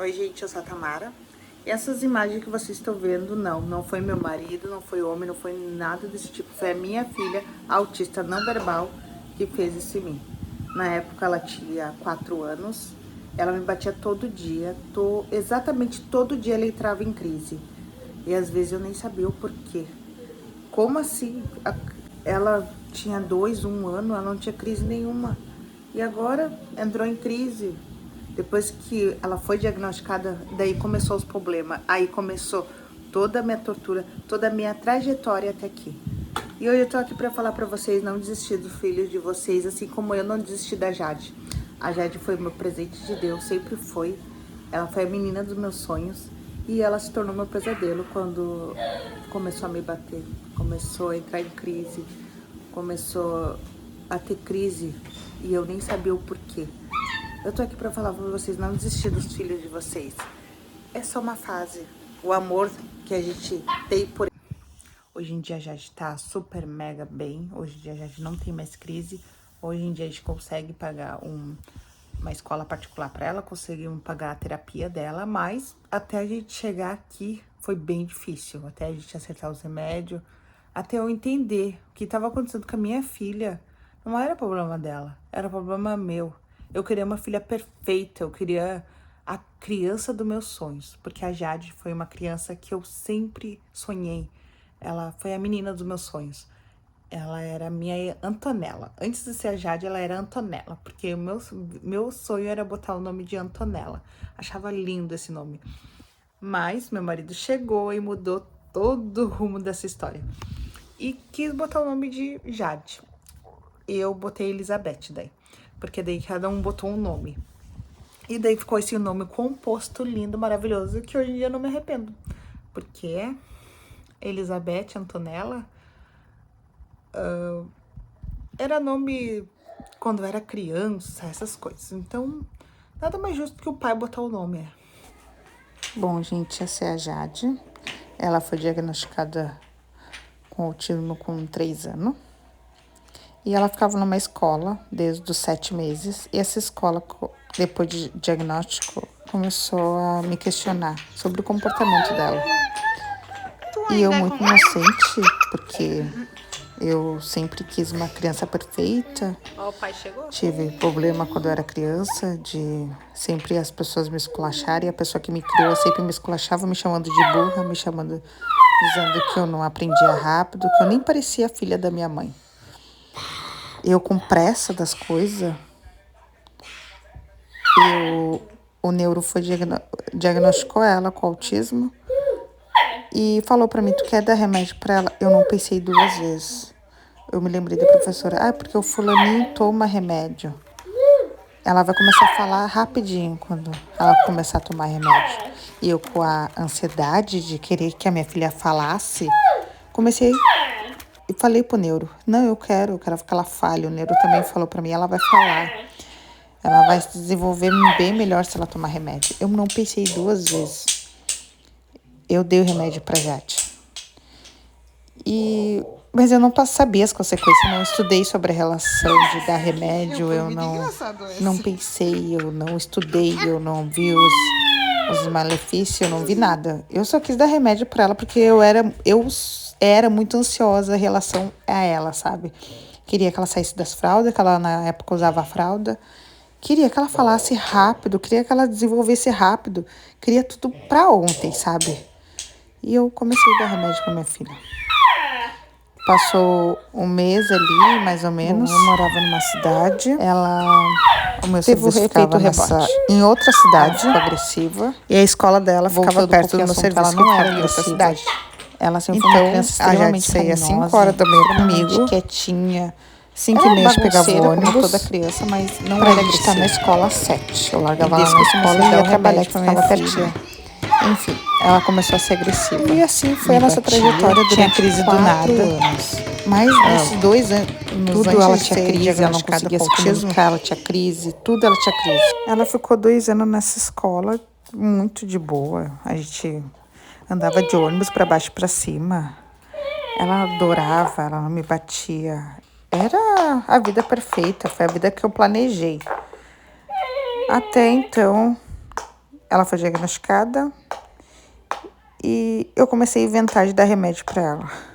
Oi, gente, eu sou a Tamara. E essas imagens que vocês estão vendo, não foi meu marido, não foi homem, não foi nada desse tipo. Foi a minha filha, autista não verbal, que fez isso em mim. Na época, ela tinha 4 anos. Ela me batia todo dia. Exatamente todo dia ela entrava em crise. E às vezes eu nem sabia o porquê. Como assim? Ela tinha 2, 1 ano, ela não tinha crise nenhuma. E agora entrou em crise. Depois que ela foi diagnosticada, daí começou os problemas. Aí começou toda a minha tortura, toda a minha trajetória até aqui. E hoje eu tô aqui pra falar pra vocês não desistir dos filhos de vocês, assim como eu não desisti da Jade. A Jade foi meu presente de Deus, sempre foi. Ela foi a menina dos meus sonhos. E ela se tornou meu pesadelo quando começou a me bater. Começou a entrar em crise. Começou a ter crise. E eu nem sabia o porquê. Eu tô aqui pra falar pra vocês não desistir dos filhos de vocês. É só uma fase. O amor que a gente tem por ele. Hoje em dia a Jade tá super mega bem. Hoje em dia a Jade não tem mais crise. Hoje em dia a gente consegue pagar uma escola particular pra ela. Conseguimos pagar a terapia dela. Mas até a gente chegar aqui foi bem difícil. Até a gente acertar os remédios. Até eu entender o que tava acontecendo com a minha filha. Não era problema dela. Era problema meu. Eu queria uma filha perfeita, eu queria a criança dos meus sonhos, porque a Jade foi uma criança que eu sempre sonhei. Ela foi a menina dos meus sonhos. Ela era a minha Antonella. Antes de ser a Jade, ela era Antonella, porque o meu sonho era botar o nome de Antonella. Achava lindo esse nome. Mas meu marido chegou e mudou todo o rumo dessa história. E quis botar o nome de Jade. Eu botei Elizabeth daí. Porque daí cada um botou um nome. E daí ficou esse nome composto, lindo, maravilhoso, que hoje em dia eu não me arrependo. Porque Elizabeth Antonella era nome quando eu era criança, essas coisas. Então, nada mais justo que o pai botar o nome. Bom, gente, essa é a Jade. Ela foi diagnosticada com autismo com 3 anos. E ela ficava numa escola desde os 7 meses. E essa escola, depois de diagnóstico, começou a me questionar sobre o comportamento dela. E eu muito inocente, porque eu sempre quis uma criança perfeita. Ó, o pai chegou? Tive problema quando eu era criança, de sempre as pessoas me esculacharem. A pessoa que me criou sempre me esculachava, me chamando de burra, dizendo que eu não aprendia rápido, que eu nem parecia filha da minha mãe. Eu com pressa das coisas, o neuro foi diagnosticou ela com autismo e falou pra mim, tu quer dar remédio pra ela? Eu não pensei 2 vezes. Eu me lembrei da professora, porque o fulaninho toma remédio. Ela vai começar a falar rapidinho quando ela começar a tomar remédio. E eu com a ansiedade de querer que a minha filha falasse, comecei e falei pro neuro, não, eu quero que ela fale. O neuro também falou pra mim, ela vai falar. Ela vai se desenvolver bem melhor se ela tomar remédio. Eu não pensei 2 vezes. Eu dei o remédio pra Jade. Mas eu não sabia as consequências, não estudei sobre a relação de dar remédio, eu não pensei, eu não estudei, eu não vi os malefícios, eu não vi nada. Eu só quis dar remédio pra ela porque eu era muito ansiosa em relação a ela, sabe? Queria que ela saísse das fraldas, que ela na época usava fralda. Queria que ela falasse rápido, queria que ela desenvolvesse rápido. Queria tudo pra ontem, sabe? E eu comecei a dar remédio pra minha filha. Passou 1 mês ali, mais ou menos. Eu morava numa cidade. O meu serviço ficava em outra cidade, agressiva. E a escola dela ficava perto do meu serviço, ela não era em outra cidade. Ela sempre foi uma criança extremamente saía às 5 horas da manhã comigo, quietinha. 5h30 pegava o ônibus, como toda criança, mas não era de estar na escola às 7. Eu largava ela na escola e ia trabalhar, que ficava pertinho. Enfim, ela começou a ser agressiva. E assim foi a nossa trajetória durante crise do nada. Mas nesses 2 anos, tudo ela tinha crise, ela não conseguia se comunicar, ela tinha crise, tudo ela tinha crise. Ela ficou 2 anos nessa escola, muito de boa. A gente andava de ônibus para baixo e para cima. Ela adorava, ela não me batia. Era a vida perfeita, foi a vida que eu planejei. Até então, ela foi diagnosticada e eu comecei a inventar de dar remédio para ela.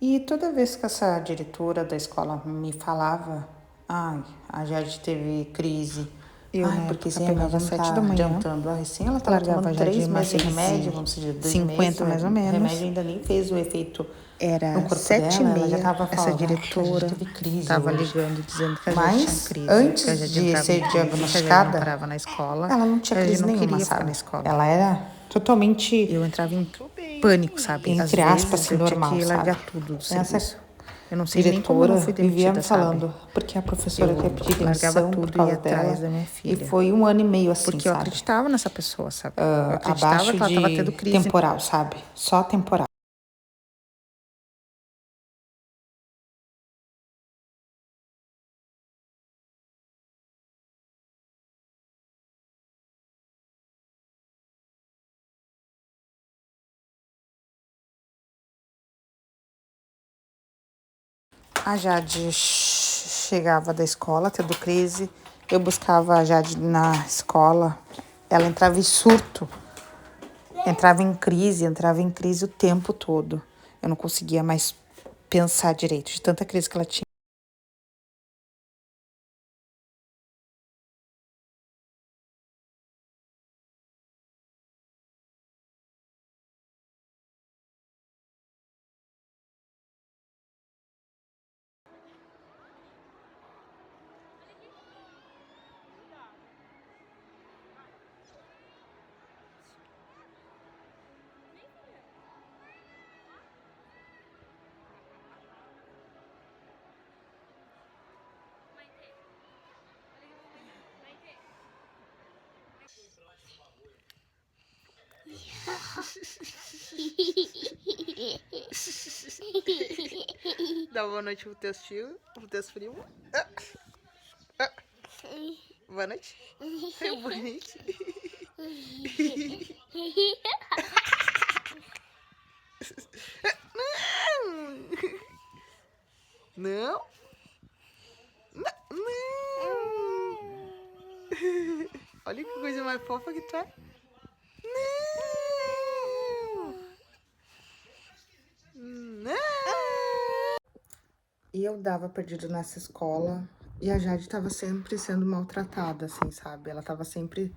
E toda vez que essa diretora da escola me falava, ai, a Jade teve crise, porque sim, pegava 7 da manhã, adiantando, sim, ela estava tomando 3 meses de remédio, vamos dizer, 2 meses, mais ou menos. O remédio ainda nem fez o efeito no corpo dela, ela já estava falando, essa diretora estava ligando, dizendo que a Jade tinha crise. Antes de ser diagnosticada, ela não tinha crise nenhuma, sabe? Ela era totalmente... Eu entrava em pânico, sabe? Entre aspas, assim, normal, sabe? Largar tudo do serviço. Eu não sei nem como eu fui demitida, vivia falando, porque a professora quer pedir demissão por causa dela, da minha filha. E foi 1 ano e meio assim, porque sabe? Eu acreditava nessa pessoa, sabe? Eu acreditava abaixo que ela tava tendo crise. Temporal, sabe? Só temporal. A Jade chegava da escola tendo crise, eu buscava a Jade na escola, ela entrava em surto, entrava em crise o tempo todo. Eu não conseguia mais pensar direito, de tanta crise que ela tinha. Dá boa noite pro teus tios, pro teus primos. Boa noite. Bonito. Não. Não. Olha que coisa mais fofa que tá. Não. E eu dava perdido nessa escola e a Jade tava sempre sendo maltratada, assim, sabe? Ela tava sempre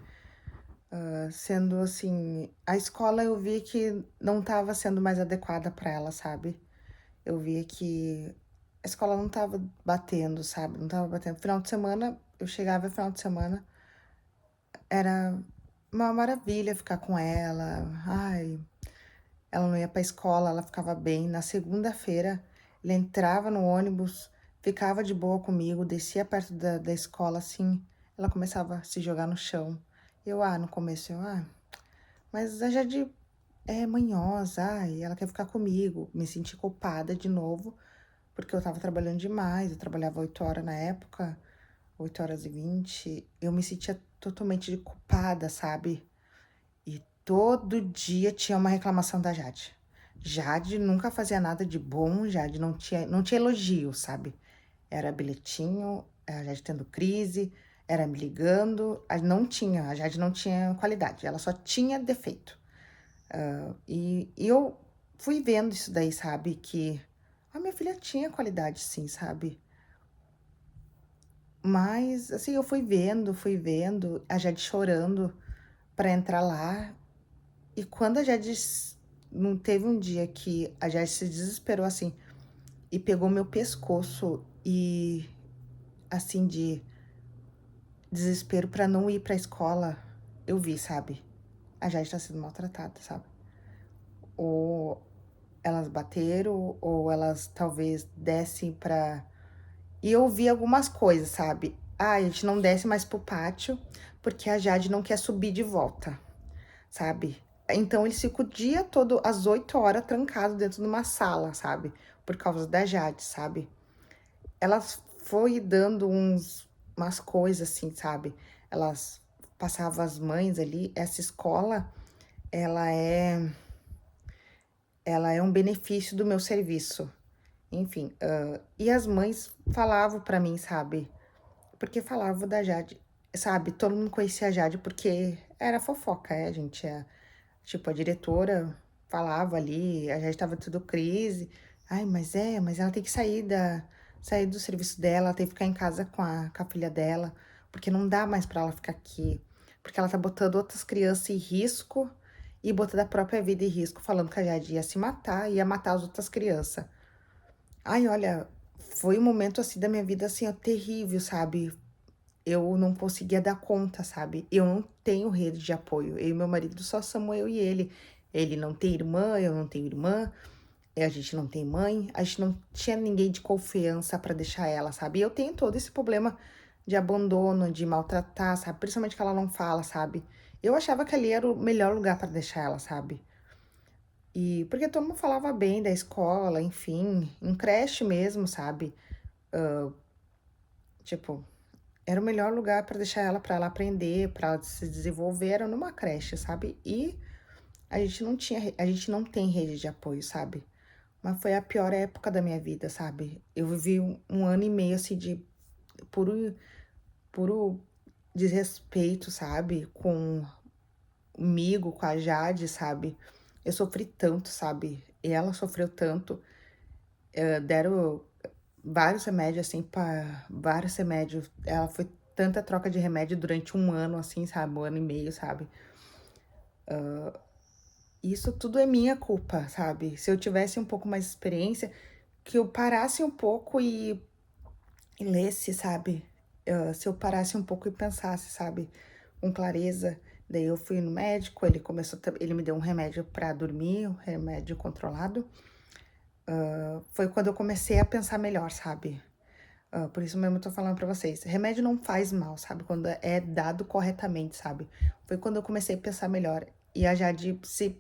sendo, assim... A escola eu vi que não tava sendo mais adequada pra ela, sabe? Eu via que a escola não tava batendo, sabe? Não tava batendo. Final de semana, eu chegava final de semana, era uma maravilha ficar com ela. Ai, ela não ia pra escola, ela ficava bem. Na segunda-feira, ele entrava no ônibus, ficava de boa comigo, descia perto da escola, assim, ela começava a se jogar no chão. Eu, no começo, mas a Jade é manhosa, ela quer ficar comigo. Me senti culpada de novo, porque eu tava trabalhando demais, eu trabalhava 8 horas na época, 8h20, eu me sentia totalmente culpada, sabe? E todo dia tinha uma reclamação da Jade. Jade nunca fazia nada de bom, Jade não tinha elogio, sabe? Era bilhetinho, a Jade tendo crise, era me ligando, a Jade não tinha qualidade, ela só tinha defeito. E eu fui vendo isso daí, sabe? Que a minha filha tinha qualidade, sim, sabe? Mas, assim, eu fui vendo, a Jade chorando pra entrar lá. E quando a Jade... Não teve um dia que a Jade se desesperou, assim, e pegou meu pescoço e, assim, de desespero pra não ir pra escola, eu vi, sabe? A Jade tá sendo maltratada, sabe? Ou elas bateram, ou elas talvez dessem pra... E eu vi algumas coisas, sabe? ah, a gente não desce mais pro pátio, porque a Jade não quer subir de volta, sabe? Então, eles ficam o dia todo, às 8 horas, trancados dentro de uma sala, sabe? Por causa da Jade, sabe? Elas foi dando umas coisas assim, sabe? Elas passavam as mães ali. Essa escola, ela é, ela é um benefício do meu serviço. Enfim, e as mães falavam pra mim, sabe? Porque falavam da Jade, sabe? Todo mundo conhecia a Jade porque era fofoca, gente. Tipo, a diretora falava ali, a Jade tava tudo crise. Ai, mas ela tem que sair do serviço dela, ela tem que ficar em casa com a filha dela, porque não dá mais pra ela ficar aqui. Porque ela tá botando outras crianças em risco e botando a própria vida em risco, falando que a Jade ia se matar, ia matar as outras crianças. Ai, olha, foi um momento assim da minha vida assim, ó, terrível, sabe? Eu não conseguia dar conta, sabe? Eu não tenho rede de apoio. Eu e meu marido só somos eu e ele. Ele não tem irmã, eu não tenho irmã, a gente não tem mãe, a gente não tinha ninguém de confiança pra deixar ela, sabe? E eu tenho todo esse problema de abandono, de maltratar, sabe? Principalmente que ela não fala, sabe? Eu achava que ali era o melhor lugar pra deixar ela, sabe? E porque todo mundo falava bem da escola, enfim, em creche mesmo, sabe? Tipo, era o melhor lugar pra deixar ela, pra ela aprender, pra ela se desenvolver, era numa creche, sabe? E a gente não tem rede de apoio, sabe? Mas foi a pior época da minha vida, sabe? Eu vivi um ano e meio, assim, de puro, puro desrespeito, sabe? Comigo, com a Jade, sabe? Eu sofri tanto, sabe? E ela sofreu tanto. Deram vários remédios, assim, para vários remédios. Ela foi tanta troca de remédio durante um ano, assim, sabe? Um ano e meio, sabe? Isso tudo é minha culpa, sabe? Se eu tivesse um pouco mais de experiência, que eu parasse um pouco e lesse, sabe? Se eu parasse um pouco e pensasse, sabe? Com clareza. Daí eu fui no médico, ele me deu um remédio para dormir, um remédio controlado. Foi quando eu comecei a pensar melhor, sabe? Por isso mesmo eu tô falando pra vocês. Remédio não faz mal, sabe? Quando é dado corretamente, sabe? Foi quando eu comecei a pensar melhor. E a Jade se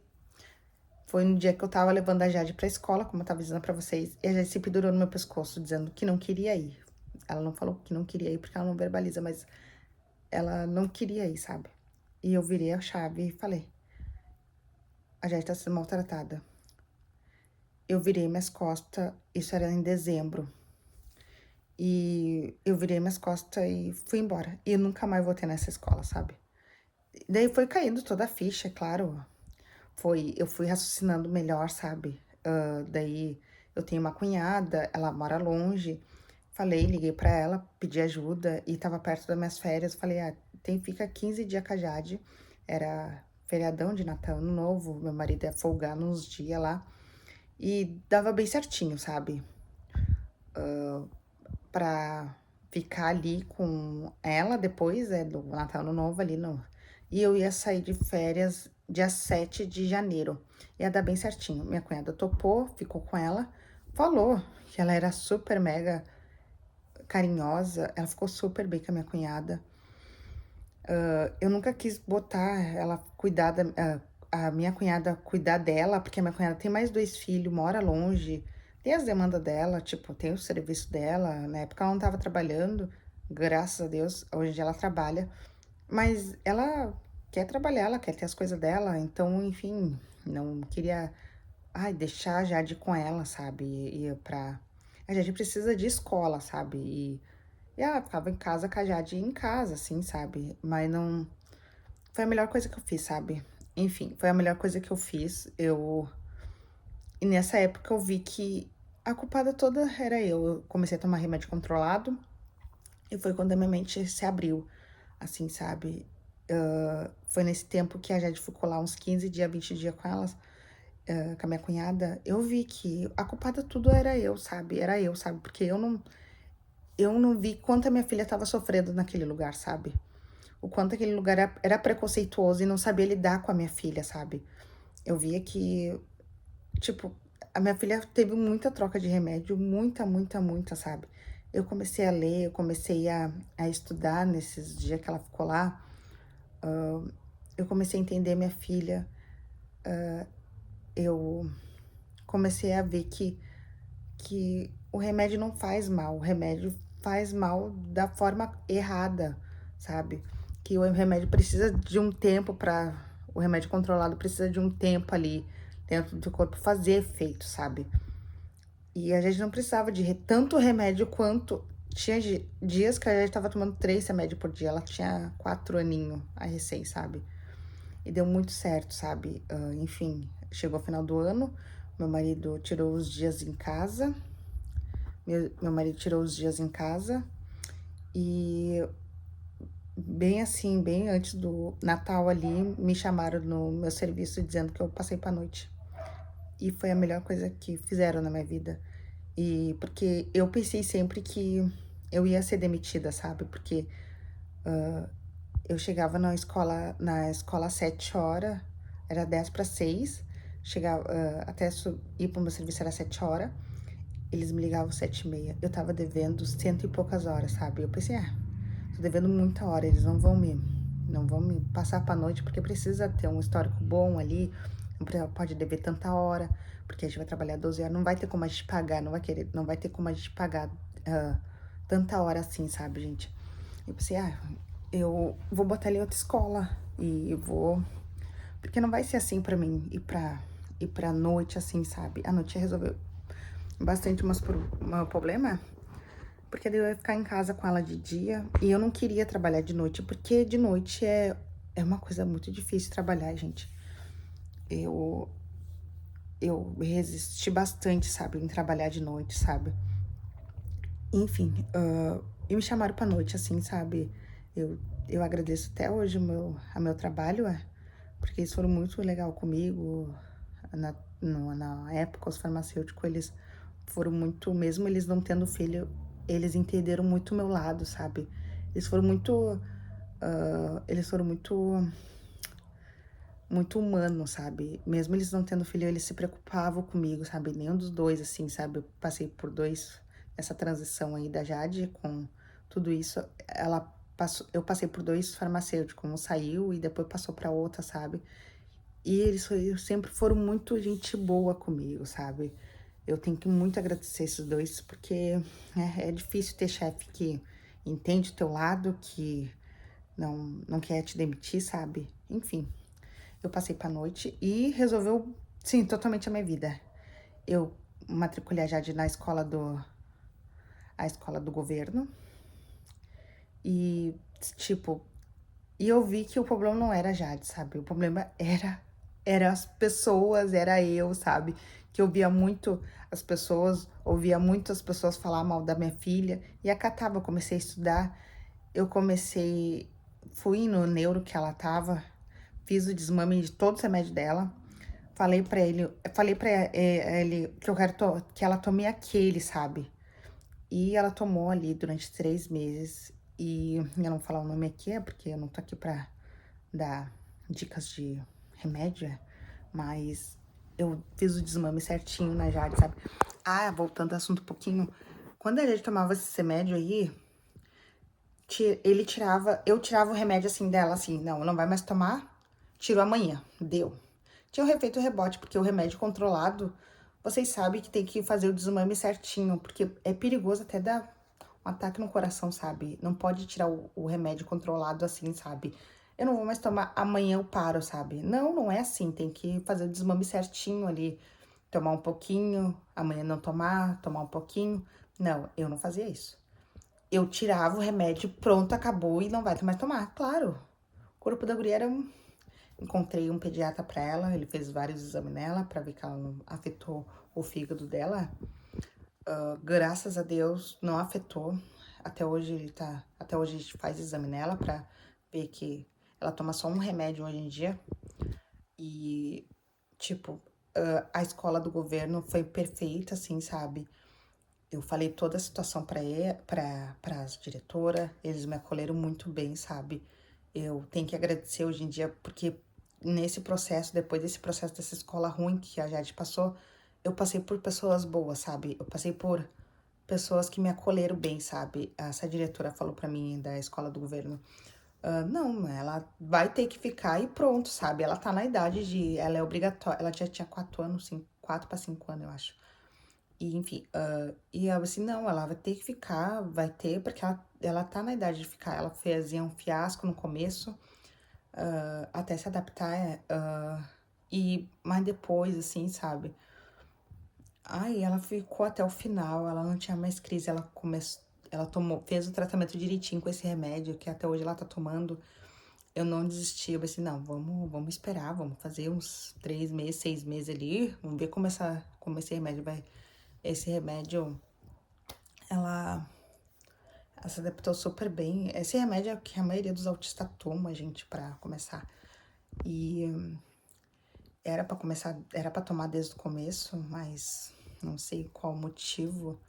Foi no dia que eu tava levando a Jade pra escola, como eu tava dizendo pra vocês, e a Jade se pendurou no meu pescoço, dizendo que não queria ir. Ela não falou que não queria ir porque ela não verbaliza, mas ela não queria ir, sabe? E eu virei a chave e falei: a Jade tá sendo maltratada. Eu virei minhas costas, isso era em dezembro. E eu virei minhas costas e fui embora. E eu nunca mais voltei nessa escola, sabe? Daí foi caindo toda a ficha, é claro. Eu fui raciocinando melhor, sabe? Daí eu tenho uma cunhada, ela mora longe. Liguei pra ela, pedi ajuda e tava perto das minhas férias. Falei, fica 15 dias com a Jade. Era feriadão de Natal, Ano Novo. Meu marido ia folgar nos dias lá. E dava bem certinho, sabe? Pra ficar ali com ela depois, do Natal, Ano Novo ali no... E eu ia sair de férias dia 7 de janeiro. Ia dar bem certinho. Minha cunhada topou, ficou com ela. Falou que ela era super mega carinhosa. Ela ficou super bem com a minha cunhada. Eu nunca quis botar ela cuidar a minha cunhada cuidar dela, porque a minha cunhada tem mais 2 filhos, mora longe, tem as demandas dela, tipo, tem o serviço dela. Na época ela não tava trabalhando, graças a Deus, hoje em dia ela trabalha, mas ela quer trabalhar, ela quer ter as coisas dela, então, enfim, não queria, deixar a Jade com ela, sabe, a Jade precisa de escola, sabe, e ela ficava em casa com a Jade em casa, assim, sabe, mas não... Foi a melhor coisa que eu fiz, sabe? Enfim, foi a melhor coisa que eu fiz. E nessa época eu vi que a culpada toda era eu. Eu comecei a tomar remédio controlado e foi quando a minha mente se abriu, assim, sabe? Foi nesse tempo que a Jade ficou lá uns 15 dias, 20 dias com elas, com a minha cunhada. Eu vi que a culpada tudo era eu, sabe? Era eu, sabe? Porque eu não vi quanto a minha filha tava sofrendo naquele lugar, sabe? O quanto aquele lugar era preconceituoso e não sabia lidar com a minha filha, sabe? Eu via que, tipo, a minha filha teve muita troca de remédio, muita, muita, muita, sabe? eu comecei a ler, eu comecei a estudar nesses dias que ela ficou lá, eu comecei a entender minha filha, eu comecei a ver que o remédio não faz mal, o remédio faz mal da forma errada, sabe? Que o remédio precisa de um tempo para o remédio controlado precisa de um tempo ali dentro do corpo fazer efeito, sabe? E a gente não precisava de tanto remédio quanto tinha dias que a gente tava tomando 3 remédios por dia. Ela tinha 4 aninhos, a recém, sabe? E deu muito certo, sabe? Enfim, chegou ao final do ano, meu marido tirou os dias em casa, meu marido tirou os dias em casa e bem assim, bem antes do Natal ali, me chamaram no meu serviço dizendo que eu passei pra noite. E foi a melhor coisa que fizeram na minha vida. E porque eu pensei sempre que eu ia ser demitida, sabe? Porque eu chegava na escola às 7 horas, era 10 para 6, chegava, até ir pro meu serviço era 7 horas, eles me ligavam 7h30. Eu tava devendo cento e poucas horas, sabe? Eu pensei, tô devendo muita hora, eles não vão me passar pra noite, porque precisa ter um histórico bom ali, não pode dever tanta hora, porque a gente vai trabalhar 12 horas, não vai ter como a gente pagar, não vai ter como a gente pagar tanta hora assim, sabe, gente? Eu pensei, eu vou botar ele em outra escola e vou, porque não vai ser assim pra mim ir pra noite assim, sabe? A noite ia resolver bastante meu problema, porque daí eu ia ficar em casa com ela de dia e eu não queria trabalhar de noite, porque de noite é uma coisa muito difícil trabalhar, gente. Eu, eu resisti bastante, sabe, em trabalhar de noite, sabe? Enfim, e me chamaram pra noite, assim, sabe? Eu, eu agradeço até hoje a meu trabalho, porque eles foram muito legal comigo. Na época, os farmacêuticos, eles foram muito, mesmo eles não tendo filho, eles entenderam muito o meu lado, sabe? Eles foram muito humanos, sabe? Mesmo eles não tendo filho, eles se preocupavam comigo, sabe? Nenhum dos dois, assim, sabe? Eu passei por dois, essa transição aí da Jade com tudo isso. Eu passei por 2 farmacêuticos, um saiu e depois passou para outra, sabe? E eles sempre foram muito gente boa comigo, sabe? Eu tenho que muito agradecer esses dois, porque é difícil ter chefe que entende o teu lado, que não quer te demitir, sabe? Enfim, eu passei pra noite e resolveu, sim, totalmente a minha vida. Eu matriculei a Jade a escola do governo e, tipo, eu vi que o problema não era a Jade, sabe? O problema era as pessoas, era eu, sabe? Que eu via muito ouvia muitas pessoas falar mal da minha filha e acatava, eu comecei a estudar, fui no neuro que ela tava, fiz o desmame de todos os remédios dela, falei pra ele que eu quero que ela tome aquele, sabe? E ela tomou ali durante 3 meses. E eu não vou falar o nome aqui, porque eu não tô aqui pra dar dicas de remédio, mas eu fiz o desmame certinho na Jade, sabe? Voltando ao assunto um pouquinho. Quando a gente tomava esse remédio aí, eu tirava o remédio assim dela, assim, não vai mais tomar, tiro amanhã, deu. Tinha um efeito rebote, porque o remédio controlado, vocês sabem que tem que fazer o desmame certinho, porque é perigoso até dar um ataque no coração, sabe? Não pode tirar o remédio controlado assim, sabe? Eu não vou mais tomar, amanhã eu paro, sabe? Não é assim, tem que fazer o desmame certinho ali, tomar um pouquinho, amanhã não tomar um pouquinho. Não, eu não fazia isso. Eu tirava o remédio, pronto, acabou e não vai mais tomar, claro. O corpo da guria Encontrei um pediatra pra ela, ele fez vários exames nela pra ver que ela não afetou o fígado dela. Graças a Deus, não afetou. Até hoje a gente faz exame nela pra ver que ela toma só um remédio hoje em dia. E, tipo, a escola do governo foi perfeita, assim, sabe? Eu falei toda a situação para as diretoras, eles me acolheram muito bem, sabe? Eu tenho que agradecer hoje em dia, porque nesse processo, depois desse processo dessa escola ruim que a Jade passou, eu passei por pessoas boas, sabe? Eu passei por pessoas que me acolheram bem, sabe? Essa diretora falou pra mim da escola do governo, não, ela vai ter que ficar e pronto, sabe? Ela tá na idade de, ela é obrigatória, ela já tinha 4 anos, 4 para 5 anos, eu acho. E, enfim, e eu assim, não, ela vai ter que ficar, vai ter, porque ela tá na idade de ficar. Ela fazia um fiasco no começo, até se adaptar, mas depois, assim, sabe? Aí ela ficou até o final, ela não tinha mais crise, ela tomou, fez o tratamento direitinho com esse remédio, que até hoje ela tá tomando. Eu não desisti, eu pensei, não, vamos esperar, vamos fazer uns 3 meses, 6 meses ali, vamos ver como esse remédio vai. Esse remédio, ela se adaptou super bem. Esse remédio é o que a maioria dos autistas toma, gente, pra começar. E era pra começar, era pra tomar desde o começo, mas não sei qual motivo.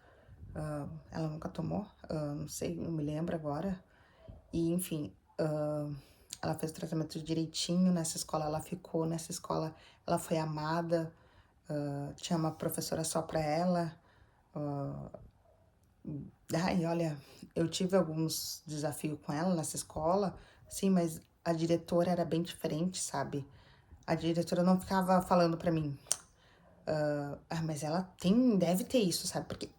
Ela nunca tomou, não sei, não me lembro agora. E, enfim, ela fez o tratamento direitinho nessa escola, ela ficou nessa escola, ela foi amada, tinha uma professora só pra ela. Ai, olha, eu tive alguns desafios com ela nessa escola, sim, mas a diretora era bem diferente, sabe? A diretora não ficava falando pra mim, mas ela deve ter isso, sabe? Porque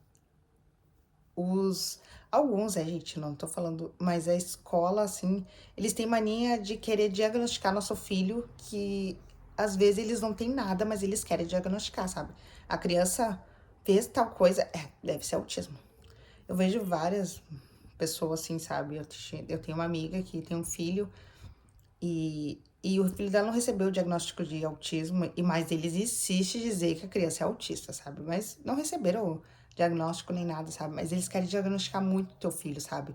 alguns, gente, não tô falando, mas a escola, assim, eles têm mania de querer diagnosticar nosso filho, que às vezes eles não têm nada, mas eles querem diagnosticar, sabe? A criança fez tal coisa, deve ser autismo. Eu vejo várias pessoas assim, sabe? Eu tenho uma amiga que tem um filho e o filho dela não recebeu o diagnóstico de autismo, mas eles insistem em dizer que a criança é autista, sabe? Mas não receberam o diagnóstico nem nada, sabe? Mas eles querem diagnosticar muito teu filho, sabe?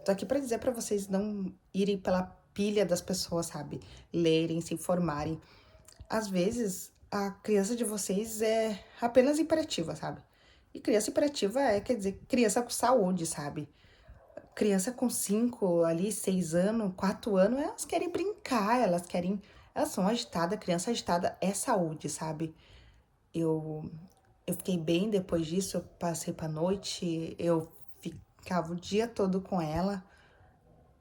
Tô aqui pra dizer pra vocês não irem pela pilha das pessoas, sabe? Lerem, se informarem. Às vezes, a criança de vocês é apenas hiperativa, sabe? E criança hiperativa quer dizer, criança com saúde, sabe? Criança com 5, 6 anos, 4 anos, elas querem brincar, elas são agitadas, criança agitada é saúde, sabe? Eu, eu fiquei bem depois disso, eu passei pra noite, eu ficava o dia todo com ela,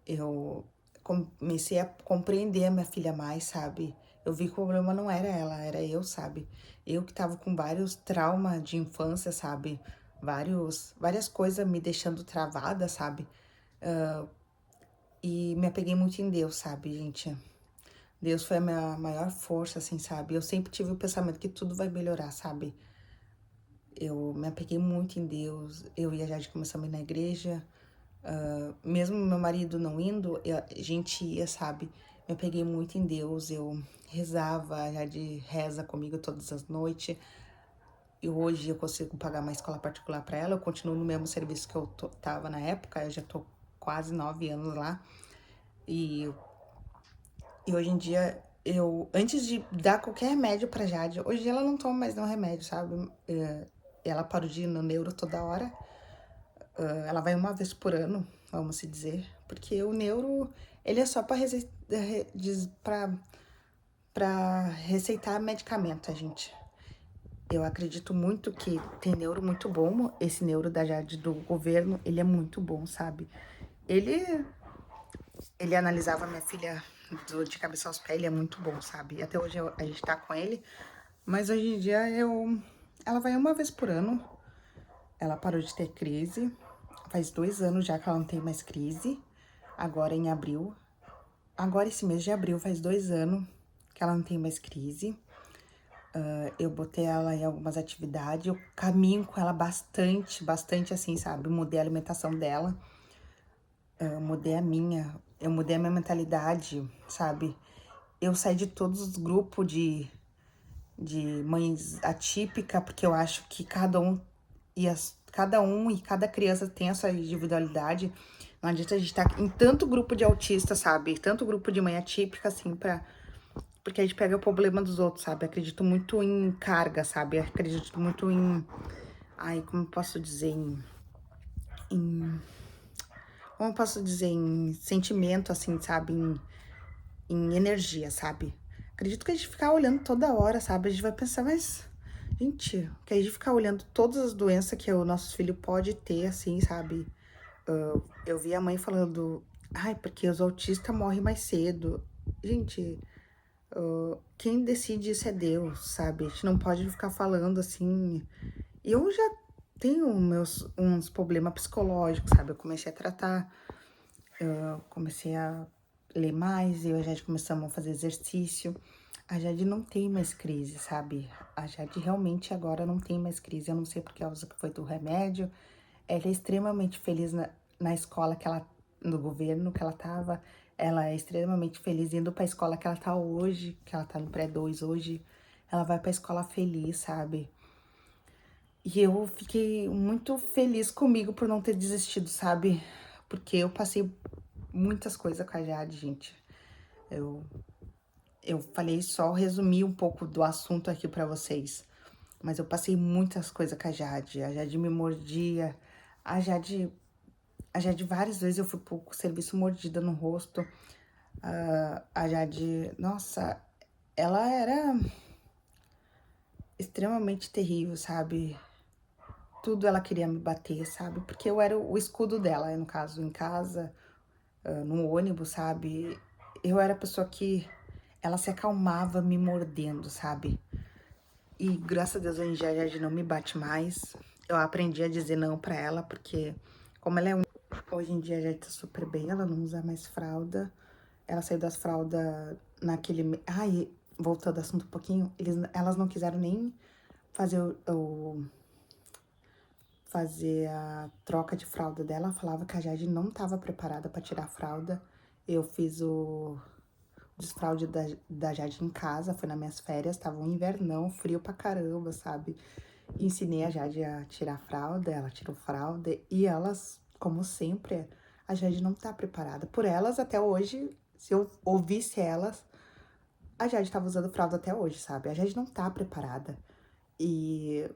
eu comecei a compreender a minha filha mais, sabe? Eu vi que o problema não era ela, era eu, sabe? Eu que tava com vários traumas de infância, sabe? Várias coisas me deixando travada, sabe? E me apeguei muito em Deus, sabe, gente? Deus foi a minha maior força, assim, sabe? Eu sempre tive o pensamento que tudo vai melhorar, sabe? Eu me apeguei muito em Deus. Eu e a Jade começamos a ir na igreja. Mesmo meu marido não indo, a gente ia, sabe? Me apeguei muito em Deus. Eu rezava, a Jade reza comigo todas as noites. E hoje eu consigo pagar uma escola particular para ela. Eu continuo no mesmo serviço que eu tava na época. Eu já tô quase 9 anos lá. E hoje em dia, antes de dar qualquer remédio pra Jade, hoje ela não toma mais nenhum remédio, sabe? Ela parou de ir no neuro toda hora. Ela vai uma vez por ano, vamos se dizer. Porque o neuro, ele é só pra receitar medicamento, a gente. Eu acredito muito que tem neuro muito bom. Esse neuro da Jade do governo, ele é muito bom, sabe? Ele analisava minha filha de cabeça aos pés, ele é muito bom, sabe? Até hoje a gente tá com ele, mas hoje em dia ela vai uma vez por ano, ela parou de ter crise, faz 2 anos já que ela não tem mais crise, agora em abril, agora esse mês de abril faz 2 anos que ela não tem mais crise. Eu botei ela em algumas atividades, eu caminho com ela bastante assim, sabe? Mudei a alimentação dela. Eu mudei a minha mentalidade, sabe? Eu saí de todos os grupos de mães atípica, porque eu acho que cada um e cada criança tem a sua individualidade. Não adianta a gente estar em tanto grupo de autistas, sabe? Tanto grupo de mãe atípica, assim, porque a gente pega o problema dos outros, sabe? Acredito muito em carga, sabe? Acredito muito em... Ai, como eu posso dizer? Como eu posso dizer? Em sentimento, assim, sabe? Em energia, sabe? Acredito que a gente ficar olhando toda hora, sabe? A gente vai pensar, mas Gente, que a gente ficar olhando todas as doenças que o nosso filho pode ter, assim, sabe? Eu vi a mãe falando, ai, porque os autistas morrem mais cedo. Gente, quem decide isso é Deus, sabe? A gente não pode ficar falando assim. Eu já tenho uns problemas psicológicos, sabe? Eu comecei a tratar, eu comecei a ler mais, eu e a Jade começamos a fazer exercício. A Jade não tem mais crise, sabe? A Jade realmente agora não tem mais crise. Eu não sei por causa que foi do remédio. Ela é extremamente feliz na escola que ela, no governo que ela tava. Ela é extremamente feliz indo pra escola que ela tá hoje, que ela tá no pré-2 hoje. Ela vai pra escola feliz, sabe? E eu fiquei muito feliz comigo por não ter desistido, sabe? Porque eu passei muitas coisas com a Jade, gente. Eu, eu falei só, resumi um pouco do assunto aqui pra vocês. Mas eu passei muitas coisas com a Jade. A Jade me mordia. A Jade, a Jade várias vezes eu fui pro serviço mordida no rosto. A Jade, nossa, ela era extremamente terrível, sabe? Tudo ela queria me bater, sabe? Porque eu era o escudo dela, no caso, em casa, no ônibus, sabe? Eu era a pessoa que ela se acalmava me mordendo, sabe? E graças a Deus hoje em dia a Jade não me bate mais. Eu aprendi a dizer não pra ela, porque como ela é hoje em dia a Jade tá super bem, ela não usa mais fralda. Ela saiu das fraldas naquele. Ai, voltando ao assunto um pouquinho, elas não quiseram nem fazer fazer a troca de fralda dela. Falava que a Jade não estava preparada para tirar a fralda. Eu fiz o desfraude da Jade em casa, foi nas minhas férias, tava um invernão, frio pra caramba, sabe? Ensinei a Jade a tirar a fralda, ela tirou fralda e elas, como sempre, a Jade não tá preparada. Por elas, até hoje, se eu ouvisse elas, a Jade tava usando fralda até hoje, sabe? A Jade não tá preparada. E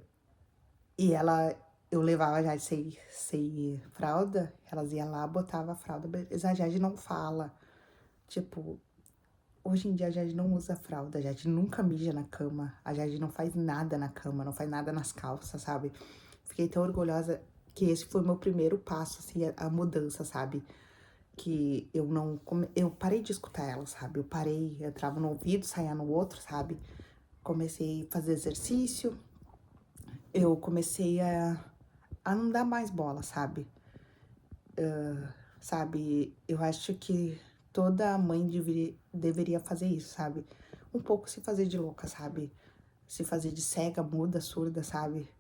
e ela, eu levava a Jade sem fralda, elas iam lá, botava a fralda, mas a Jade não fala. Tipo, hoje em dia a Jade não usa fralda, a Jade nunca mija na cama, a Jade não faz nada na cama, não faz nada nas calças, sabe? Fiquei tão orgulhosa que esse foi o meu primeiro passo, assim, a mudança, sabe? Que eu não, eu parei de escutar ela, sabe? Eu parei, eu entrava no ouvido, saía no outro, sabe? Comecei a fazer exercício, eu comecei a não dar mais bola, sabe? Sabe? Eu acho que toda mãe deveria fazer isso, sabe? Um pouco se fazer de louca, sabe? Se fazer de cega, muda, surda, sabe?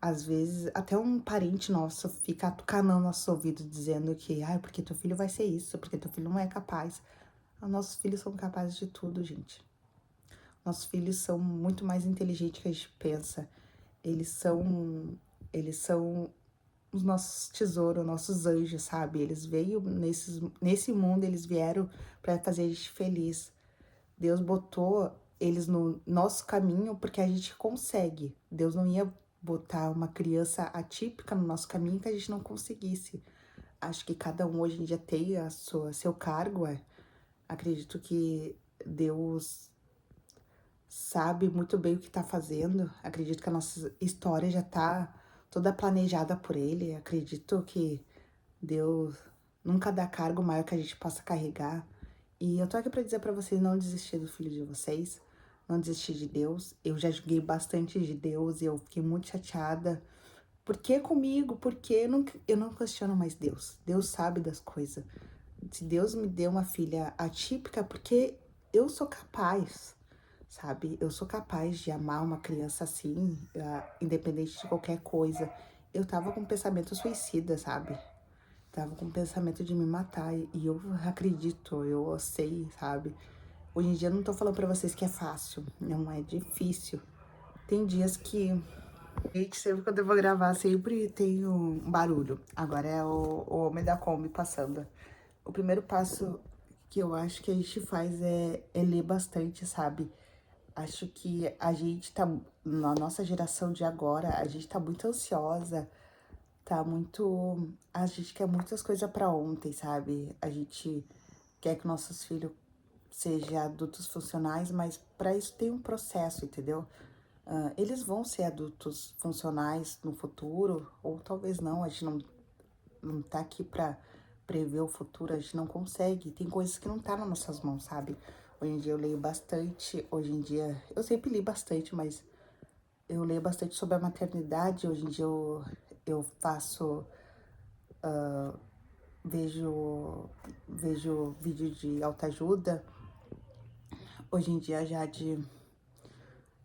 Às vezes, até um parente nosso fica atucanando nosso ouvido, dizendo que, ai, porque teu filho vai ser isso, porque teu filho não é capaz. Os nossos filhos são capazes de tudo, gente. Nossos filhos são muito mais inteligentes que a gente pensa. Eles são, eles são os nossos tesouros, nossos anjos, sabe? Eles veio nesse mundo, eles vieram para fazer a gente feliz. Deus botou eles no nosso caminho porque a gente consegue. Deus não ia botar uma criança atípica no nosso caminho que a gente não conseguisse. Acho que cada um hoje em dia tem seu cargo, é. Acredito que Deus sabe muito bem o que tá fazendo. Acredito que a nossa história já tá toda planejada por Ele. Acredito que Deus nunca dá cargo maior que a gente possa carregar. E eu tô aqui pra dizer pra vocês não desistir do filho de vocês, não desistir de Deus. Eu já julguei bastante de Deus e eu fiquei muito chateada. Por que comigo? Porque eu não questiono mais Deus. Deus sabe das coisas. Se Deus me deu uma filha atípica, porque eu sou capaz, sabe? Eu sou capaz de amar uma criança assim, independente de qualquer coisa. Eu tava com pensamento suicida, sabe? Tava com pensamento de me matar e eu acredito, eu sei, sabe? Hoje em dia eu não tô falando pra vocês que é fácil, não é difícil. Tem dias que, gente, sempre quando eu vou gravar, sempre tem um barulho. Agora é o homem da Kombi passando. O primeiro passo que eu acho que a gente faz é ler bastante, sabe? Acho que a gente tá, na nossa geração de agora, a gente tá muito ansiosa, tá muito. A gente quer muitas coisas pra ontem, sabe? A gente quer que nossos filhos sejam adultos funcionais, mas pra isso tem um processo, entendeu? Eles vão ser adultos funcionais no futuro, ou talvez não, a gente não tá aqui pra prever o futuro, a gente não consegue. Tem coisas que não tá nas nossas mãos, sabe? Hoje em dia eu leio bastante, hoje em dia eu sempre li bastante, mas eu leio bastante sobre a maternidade. Hoje em dia eu faço, vejo vídeo de autoajuda. Hoje em dia a Jade,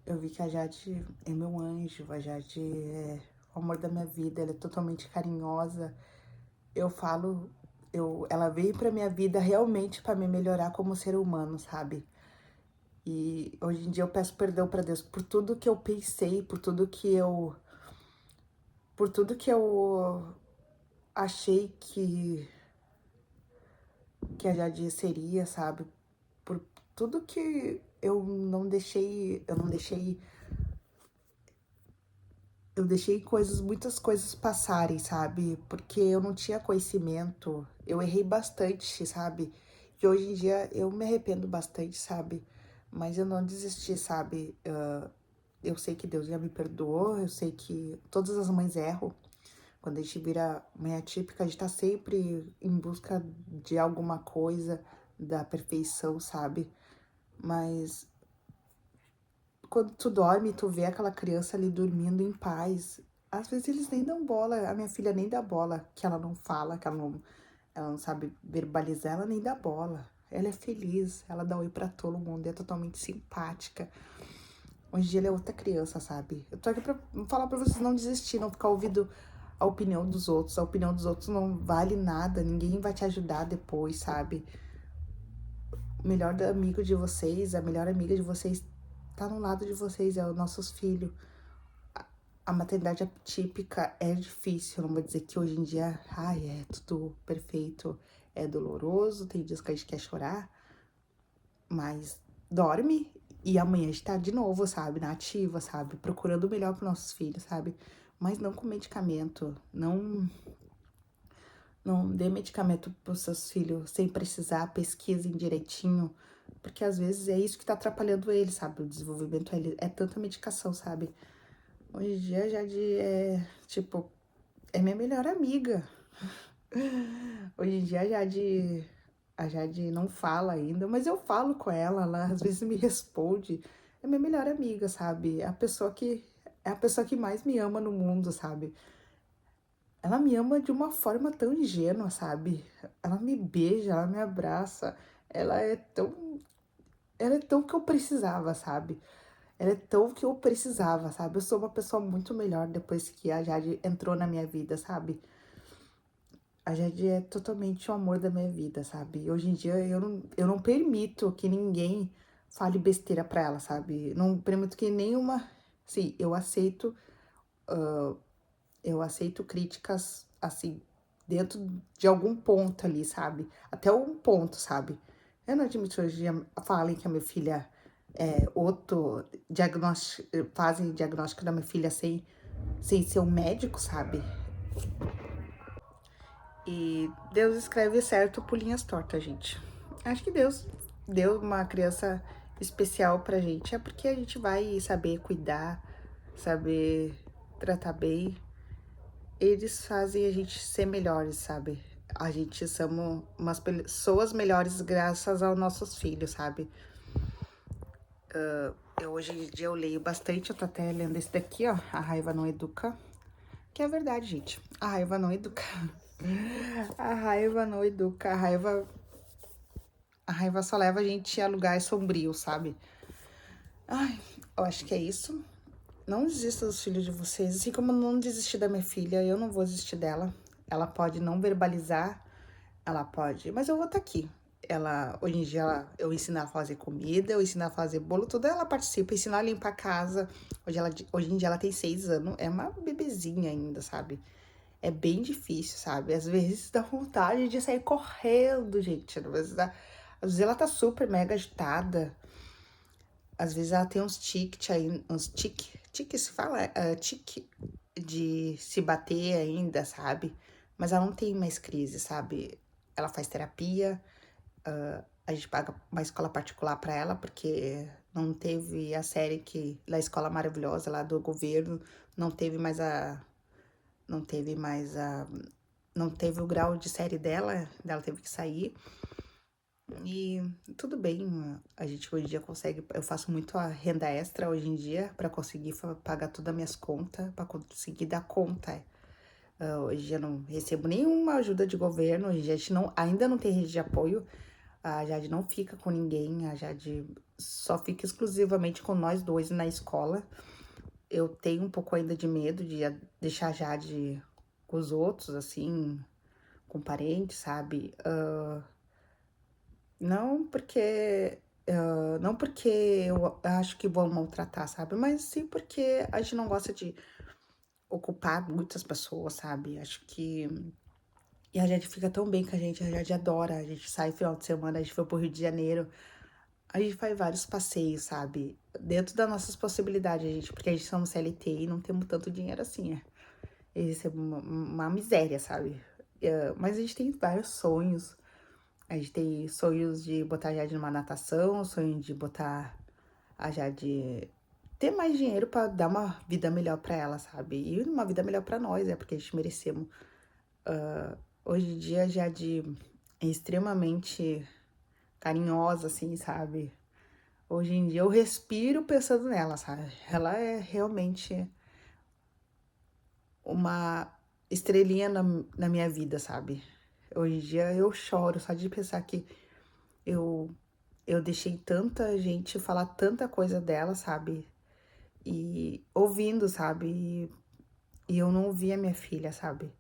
eu vi que a Jade é meu anjo, a Jade é o amor da minha vida, ela é totalmente carinhosa. Eu falo, ela veio pra minha vida realmente pra me melhorar como ser humano, sabe? E hoje em dia eu peço perdão pra Deus por tudo que eu pensei, por tudo que eu achei que a Jade seria, sabe? Por tudo que eu deixei muitas coisas passarem, sabe? Porque eu não tinha conhecimento, eu errei bastante, sabe? E hoje em dia eu me arrependo bastante, sabe? Mas eu não desisti, sabe? Eu sei que Deus já me perdoou, eu sei que todas as mães erram. Quando a gente vira mãe atípica, a gente tá sempre em busca de alguma coisa, da perfeição, sabe? Mas quando tu dorme, tu vê aquela criança ali dormindo em paz. Às vezes eles nem dão bola, a minha filha nem dá bola, que ela não fala, que ela não sabe verbalizar, ela nem dá bola. Ela é feliz, ela dá oi pra todo mundo, é totalmente simpática. Hoje em dia ela é outra criança, sabe? Eu tô aqui pra falar pra vocês não desistir, não ficar ouvindo a opinião dos outros. A opinião dos outros não vale nada, ninguém vai te ajudar depois, sabe? O melhor amigo de vocês, a melhor amiga de vocês tá no lado de vocês, é os nossos filhos. A maternidade atípica é difícil, não vou dizer que hoje em dia, ai, é tudo perfeito, é doloroso, tem dias que a gente quer chorar, mas dorme e amanhã a gente tá de novo, sabe, na ativa, sabe, procurando o melhor para nossos filhos, sabe, mas não com medicamento, não dê medicamento pros seus filhos sem precisar, pesquisem direitinho, porque às vezes é isso que tá atrapalhando eles, sabe, o desenvolvimento é tanta medicação, sabe. Hoje em dia a Jade é, tipo, é minha melhor amiga. Hoje em dia a Jade não fala ainda, mas eu falo com ela, ela às vezes me responde. É minha melhor amiga, sabe? É a pessoa que mais me ama no mundo, sabe? Ela me ama de uma forma tão ingênua, sabe? Ela me beija, ela me abraça. Ela é tão, ela é tão que eu precisava, sabe? Ela é tão que eu precisava, sabe? Eu sou uma pessoa muito melhor depois que a Jade entrou na minha vida, sabe? A Jade é totalmente o amor da minha vida, sabe? E hoje em dia eu não permito que ninguém fale besteira pra ela, sabe? Não permito que nenhuma. Sim, eu aceito críticas, assim, dentro de algum ponto ali, sabe? Até um ponto, sabe? Eu não admito que hoje em dia falem que a minha filha é fazem diagnóstico da minha filha sem ser um médico, sabe? E Deus escreve certo por linhas tortas, gente. Acho que Deus deu uma criança especial pra gente. É porque a gente vai saber cuidar, saber tratar bem. Eles fazem a gente ser melhores, sabe? A gente somos umas pessoas melhores graças aos nossos filhos, sabe? Hoje em dia eu leio bastante, eu tô até lendo esse daqui, ó. A raiva não educa. Que é verdade, gente. A raiva não educa. A raiva não educa. A raiva só leva a gente a lugares sombrios, sabe? Ai, eu acho que é isso. Não desista dos filhos de vocês. Assim como eu não desisti da minha filha, eu não vou desistir dela. Ela pode não verbalizar, ela pode, mas eu vou estar aqui. Hoje em dia, eu ensino ela a fazer comida, eu ensino ela a fazer bolo, tudo ela participa, eu ensino ela a limpar a casa. Hoje em dia ela tem 6 anos, é uma bebezinha ainda, sabe? É bem difícil, sabe? Às vezes dá vontade de sair correndo, gente. Às vezes ela tá super mega agitada. Às vezes ela tem uns tique se fala? Tique de se bater ainda, sabe? Mas ela não tem mais crise, sabe? Ela faz terapia, a gente paga uma escola particular pra ela, porque não teve a série que da Escola Maravilhosa lá do governo, não teve mais a não teve mais a não teve o grau de série dela teve que sair. E tudo bem, a gente hoje em dia consegue, eu faço muito a renda extra hoje em dia para conseguir pagar todas as minhas contas, para conseguir dar conta. Hoje em dia não recebo nenhuma ajuda de governo, hoje em dia a gente não, ainda não tem rede de apoio, a Jade não fica com ninguém, a Jade só fica exclusivamente com nós dois na escola. Eu tenho um pouco ainda de medo de deixar a Jade com os outros, assim, com parentes, sabe? Não porque não porque eu acho que vão maltratar, sabe? Mas sim porque a gente não gosta de ocupar muitas pessoas, sabe? Acho que e a gente fica tão bem com a gente adora, a gente sai final de semana, a gente foi pro Rio de Janeiro, a gente faz vários passeios, sabe? Dentro das nossas possibilidades, porque a gente somos CLT e não temos tanto dinheiro assim, Isso é uma miséria, sabe? Mas a gente tem vários sonhos. A gente tem sonhos de botar a Jade numa natação, sonho de botar a Jade ter mais dinheiro pra dar uma vida melhor pra ela, sabe? E uma vida melhor pra nós, porque a gente merecemos. Hoje em dia a Jade é extremamente carinhosa, assim, sabe? Hoje em dia eu respiro pensando nela, sabe? Ela é realmente uma estrelinha na minha vida, sabe? Hoje em dia eu choro só de pensar que eu deixei tanta gente falar tanta coisa dela, sabe? E ouvindo, sabe? E eu não ouvia minha filha, sabe?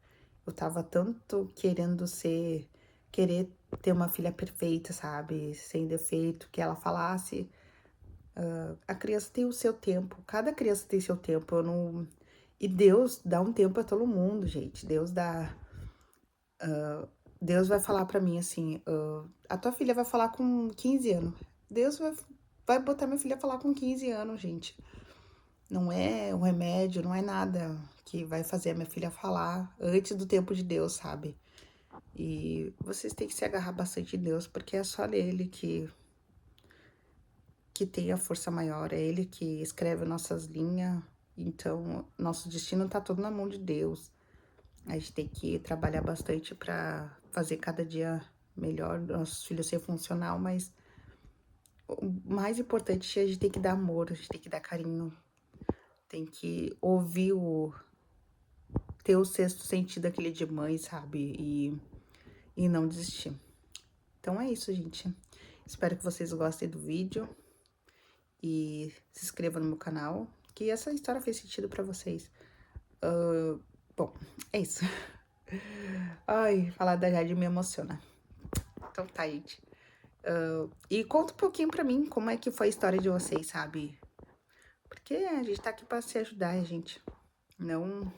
Eu tava tanto querer ter uma filha perfeita, sabe? Sem defeito, que ela falasse. A criança tem o seu tempo, cada criança tem seu tempo, eu não... E Deus dá um tempo pra todo mundo, gente. Deus dá... Deus vai falar pra mim assim, a tua filha vai falar com 15 anos. Deus vai botar minha filha a falar com 15 anos, gente. Não é um remédio, não é nada que vai fazer a minha filha falar antes do tempo de Deus, sabe? E vocês têm que se agarrar bastante em Deus, porque é só nele que tem a força maior, é ele que escreve nossas linhas. Então, nosso destino tá todo na mão de Deus. A gente tem que trabalhar bastante pra fazer cada dia melhor, nossos filhos ser funcional, mas o mais importante é a gente tem que dar amor, a gente tem que dar carinho, tem que ouvir ter o sexto sentido aquele de mãe, sabe? E não desistir. Então é isso, gente. Espero que vocês gostem do vídeo e se inscrevam no meu canal, que essa história fez sentido pra vocês. Bom, é isso. Ai, falar da Jade me emociona. Então tá, gente. E conta um pouquinho pra mim como é que foi a história de vocês, sabe? Porque a gente tá aqui pra se ajudar, gente. Não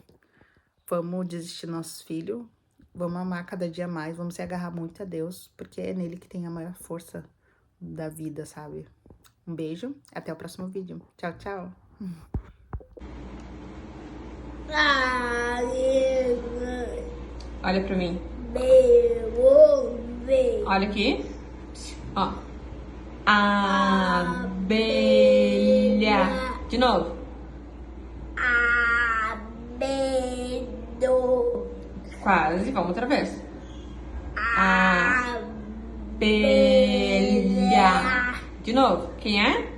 vamos desistir dos nossos filhos. Vamos amar cada dia mais. Vamos se agarrar muito a Deus, porque é nele que tem a maior força da vida, sabe? Um beijo. Até o próximo vídeo. Tchau, tchau. Olha pra mim. Olha aqui. Ó. Abelha. De novo. Quase. Vamos outra vez. Abelha. De novo. Quem é?